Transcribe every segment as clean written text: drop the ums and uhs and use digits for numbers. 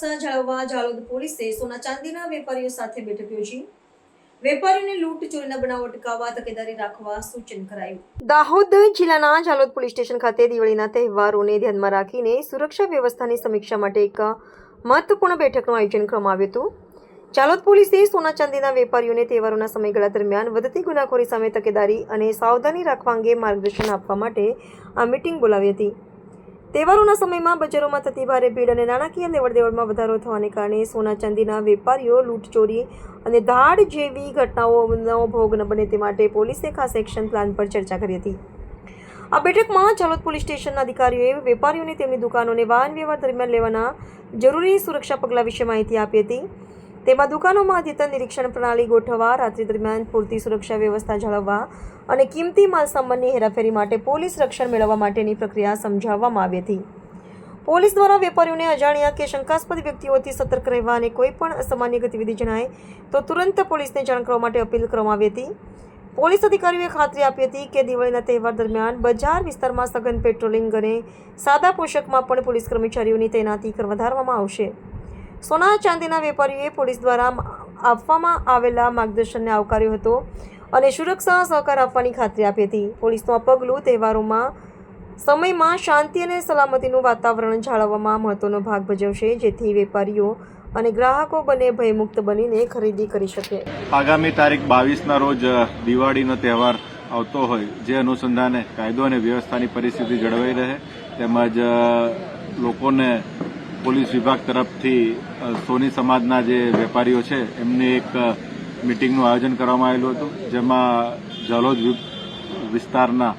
સુરક્ષા જાળવવા જાલોદ પોલીસે સોના ચાંદીના વેપારીઓ સાથે બેઠક યોજી વેપારીઓને લૂંટ ચોરીના બનાવો અટકાવવા તકેદારી રાખવા સૂચન કરાયું। દાહોદ જિલ્લાના જાલોદ પોલીસ સ્ટેશન ખાતે દિવાળીના તહેવારોને ધ્યાનમાં રાખીને સુરક્ષા વ્યવસ્થાની સમીક્ષા માટે એક મહત્વપૂર્ણ બેઠકનું આયોજન કરવામાં આવ્યું હતું। જાલોદ પોલીસે સોના ચાંદીના વેપારીઓને તહેવારોના સમયગાળા દરમિયાન વધતી ગુનાખોરી સામે તકેદારી અને સાવધાની રાખવા અંગે માર્ગદર્શન આપવા માટે આ મીટિંગ બોલાવી હતી। તહેવારોના સમયમાં બજારોમાં થતી ભારે ભીડ અને નાણાકીય લેવડદેવડમાં વધારો થવાને કારણે સોના ચાંદીના વેપારીઓ લૂંટ ચોરી અને ધાડ જેવી ઘટનાઓનો ભોગ ન બને તે માટે પોલીસે ખાસ એક્શન પ્લાન પર ચર્ચા કરી હતી। આ બેઠકમાં જાલોદ પોલીસ સ્ટેશનના અધિકારીઓએ વેપારીઓને તેમની દુકાનોને વાહન વ્યવહાર દરમિયાન લેવાના જરૂરી સુરક્ષા પગલાં વિશે માહિતી આપી હતી। તેમાં દુકાનોમાં અદ્યતન નિરીક્ષણ પ્રણાલી ગોઠવવા, રાત્રિ દરમિયાન પૂરતી સુરક્ષા વ્યવસ્થા જાળવવા અને કિંમતી માલ સામાનની હેરાફેરી માટે પોલીસ રક્ષણ મેળવવા માટેની પ્રક્રિયા સમજાવવામાં આવી હતી। પોલીસ દ્વારા વેપારીઓને અજાણ્યા કે શંકાસ્પદ વ્યક્તિઓથી સતર્ક રહેવા અને કોઈ પણ અસામાન્ય ગતિવિધિ જણાય તો તુરંત પોલીસને જાણ કરવા માટે અપીલ કરવામાં આવી હતી। પોલીસ અધિકારીઓએ ખાતરી આપી હતી કે દિવાળીના તહેવાર દરમિયાન બજાર વિસ્તારમાં સઘન પેટ્રોલિંગ અને સાદા પોશાકમાં પણ પોલીસ કર્મચારીઓની તૈનાતી વધારવામાં આવશે। સોના ચાંદીના વેપારીઓએ પોલીસ દ્વારા આપવામાં આવેલા માર્ગદર્શનને આવકાર્યો હતો અને સુરક્ષા સહકાર આપવાની ખાતરી આપી હતી। પોલીસનું આ પગલું તહેવારોમાં સમયમાં શાંતિ અને સલામતીનું વાતાવરણ જાળવવામાં મહત્વનો ભાગ ભજવશે, જેથી વેપારીઓ અને ગ્રાહકો બંને ભયમુક્ત બનીને ખરીદી કરી શકે। આગામી તારીખ 22ના રોજ દિવાળીનો તહેવાર આવતો હોય, જે અનુસંધાને કાયદો અને વ્યવસ્થાની પરિસ્થિતિ જળવાઈ રહે તેમજ લોકોને પોલીસ વિભાગ તરફથી સોની સમાજના જે વેપારીઓ છે એમની એક મીટિંગનું આયોજન કરવામાં આવેલું હતું, જેમાં જાલોદ વિસ્તારના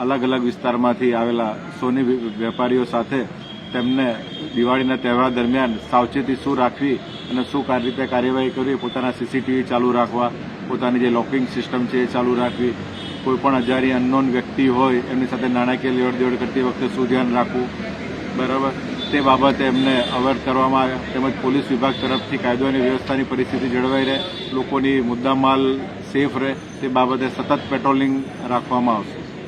અલગ અલગ વિસ્તારમાંથી આવેલા સોની વેપારીઓ સાથે તેમને દિવાળીના તહેવાર દરમિયાન સાવચેતી શું રાખવી અને શું રીતે કાર્યવાહી કરવી, પોતાના સીસીટીવી ચાલુ રાખવા, પોતાની જે લોકિંગ સિસ્ટમ છે એ ચાલુ રાખવી, કોઈપણ અજાણી અનનોન વ્યક્તિ હોય એમની સાથે નાણાકીય લેવડદેવડ કરતી વખતે શું ધ્યાન રાખવું, બરાબર, તે બાબતે એમને અવેર કરવામાં આવ્યા। તેમજ પોલીસ વિભાગ તરફથી કાયદો અને વ્યવસ્થાની પરિસ્થિતિ જળવાઈ રહે, લોકોની મુદ્દામાલ સેફ રહે તે બાબતે સતત પેટ્રોલિંગ રાખવામાં આવશે।